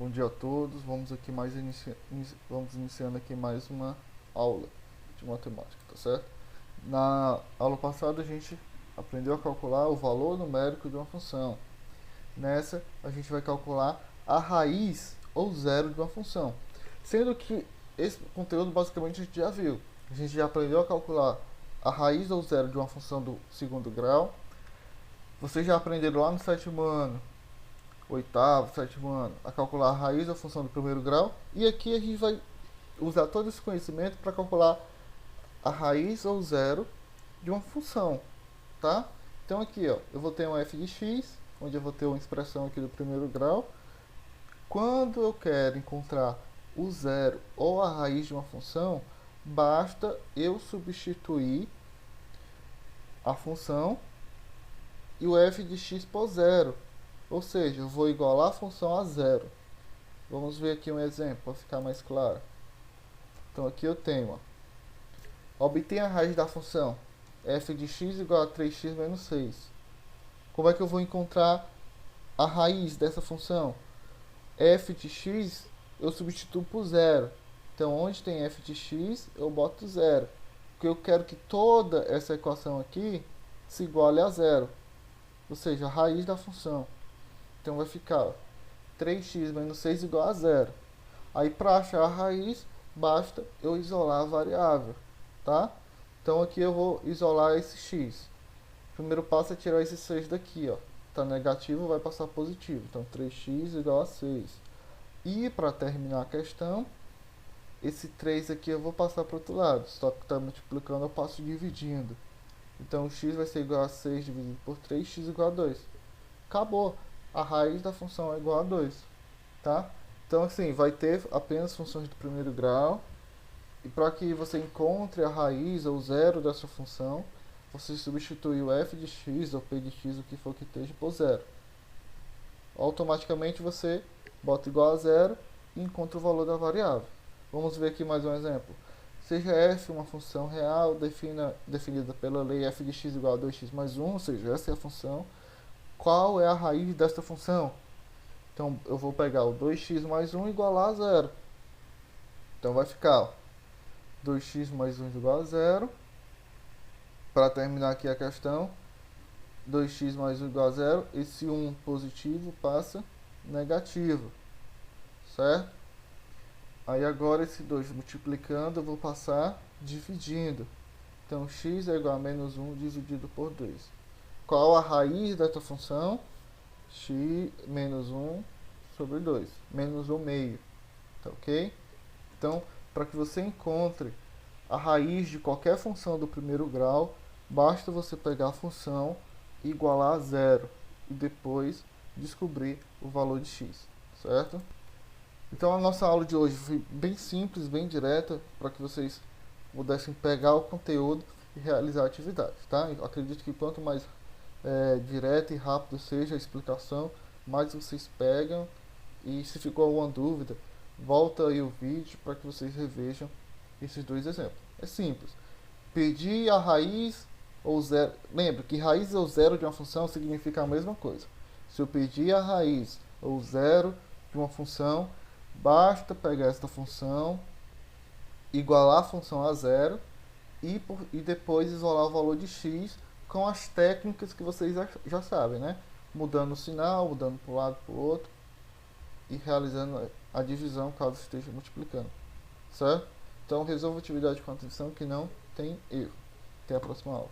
Bom dia a todos. Vamos iniciando aqui mais uma aula de matemática, tá certo? Na aula passada a gente aprendeu a calcular o valor numérico de uma função. Nessa a gente vai calcular a raiz ou zero de uma função. Sendo que esse conteúdo basicamente a gente já viu. A gente já aprendeu a calcular a raiz ou zero de uma função do segundo grau. Vocês já aprenderam lá no sétimo ano, oitavo, sétimo ano, a calcular a raiz da função do primeiro grau. E aqui a gente vai usar todo esse conhecimento para calcular a raiz ou zero de uma função, tá? Então aqui, ó, eu vou ter um f de x, onde eu vou ter uma expressão aqui do primeiro grau. Quando eu quero encontrar o zero ou a raiz de uma função, basta eu substituir a função e o f de x por zero. Ou seja, eu vou igualar a função a zero. Vamos ver aqui um exemplo para ficar mais claro. Então aqui eu tenho, ó, obtenha a raiz da função f de x igual a 3x menos 6. Como é que eu vou encontrar a raiz dessa função? F de x eu substituo por zero. Então onde tem f de x eu boto zero. Porque eu quero que toda essa equação aqui se iguale a zero. Ou seja, a raiz da função. Então vai ficar, ó, 3x menos 6 igual a zero. Aí para achar a raiz, basta eu isolar a variável, tá? Então aqui eu vou isolar esse x. O primeiro passo é tirar esse 6 daqui, ó. Tá negativo, vai passar positivo. Então 3x igual a 6. E para terminar a questão, esse 3 aqui eu vou passar para o outro lado. Só que está multiplicando, eu passo dividindo. Então x vai ser igual a 6 dividido por 3, x igual a 2. Acabou. A raiz da função é igual a 2, tá? Então, assim, vai ter apenas funções do primeiro grau. E para que você encontre a raiz ou zero dessa função, você substitui o f de x ou p de x, o que for que esteja, por zero. Automaticamente você bota igual a zero e encontra o valor da variável. Vamos ver aqui mais um exemplo. Seja f uma função real definida pela lei f de x igual a 2x mais 1, ou seja, essa é a função. Qual é a raiz desta função? Então, eu vou pegar o 2x mais 1 igualar a zero. Então, vai ficar, ó, 2x mais 1 igual a zero. Para terminar aqui a questão, 2x mais 1 igual a zero. Esse 1 positivo passa negativo, certo? Aí agora esse 2 multiplicando, eu vou passar dividindo. Então, x é igual a menos 1 dividido por 2. Qual a raiz desta função? X menos 1 sobre 2. Menos 1 meio. Tá ok? Então, para que você encontre a raiz de qualquer função do primeiro grau, basta você pegar a função e igualar a zero. E depois descobrir o valor de x. Certo? Então, a nossa aula de hoje foi bem simples, bem direta, para que vocês pudessem pegar o conteúdo e realizar a atividade. Tá? Eu acredito que quanto mais direta e rápido seja a explicação, mais vocês pegam. E se ficou alguma dúvida, volta aí o vídeo para que vocês revejam esses dois exemplos. É simples. Pedir a raiz ou zero. Lembra que raiz ou zero de uma função significa a mesma coisa. Se eu pedir a raiz ou zero de uma função, basta pegar esta função, igualar a função a zero e depois isolar o valor de x com as técnicas que vocês já sabem, né? Mudando o sinal, mudando para um lado para o outro e realizando a divisão caso esteja multiplicando, certo? Então resolva a atividade com atenção que não tem erro. Até a próxima aula.